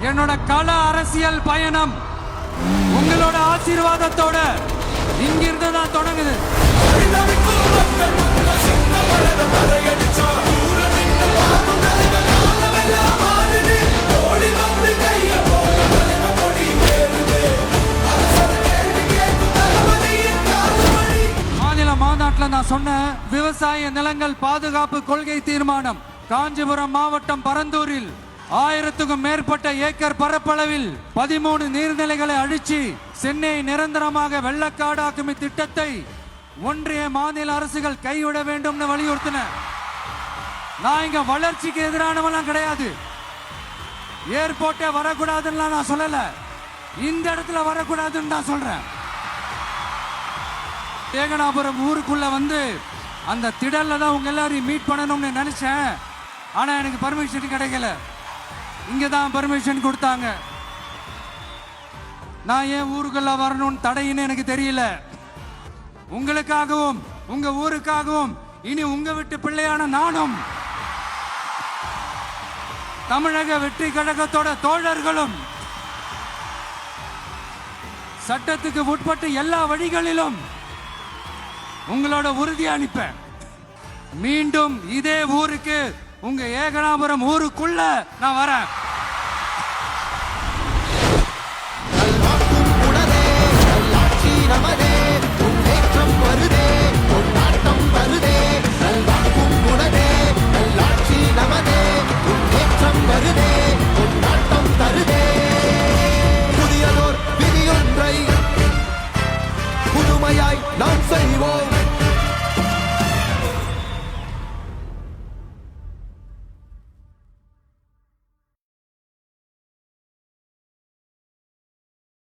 என்னோட கள அரசியல் பயணம் உங்களோட ஆசீர்வாதத்தோட இங்கிருந்து தான் தொடங்குது. மாநில மாநாட்டில் நான் சொன்ன விவசாய நிலங்கள் பாதுகாப்பு கொள்கை தீர்மானம் காஞ்சிபுரம் மாவட்டம் பரந்தூரில் 1000க்கும் மேற்பட்ட ஏக்கர் பரப்பளவில் 13 நீர்நிலைகளை அழிச்சு சென்னையை நிரந்தரமாக வெள்ளக்காடாக்கும் திட்டத்தை ஒன்றிய மாநில அரசுகள் கைவிட வேண்டும் வலியுறுத்தின. நான் இங்க வளர்ச்சிக்கு எதிரானவெல்லாம் கிடையாது. ஏர்போர்ட்டே வரக்கூடாதுன்னு நான் சொல்லல, இந்த இடத்துல வரக்கூடாதுன்னு நான் சொல்றேன். ஏகனாபுரம் ஊருக்குள்ள வந்து அந்த திடல்ல தான் உங்க எல்லாரையும் மீட் பண்ணணும்னு நினைச்சேன். ஆனா எனக்கு பர்மிஷன் கிடைக்கல. இங்கதான் பர்மிஷன் கொடுத்தாங்க. நான் ஏன் ஊருக்குள்ள வரணும்னு தடையின்னு எனக்கு தெரியல. உங்களுக்காகவும் உங்க ஊருக்காகவும் இனி உங்க வீட்டு பிள்ளையான நானும் தமிழக வெற்றி கழகத்தோட தோழர்களும் சட்டத்துக்கு உட்பட்டு எல்லா வழிகளிலும் உங்களோட உறுதி அளிப்பேன். மீண்டும் இதே ஊருக்கு உங்க ஏகனாபுரம் ஊருக்குள்ள நான் வரேன்.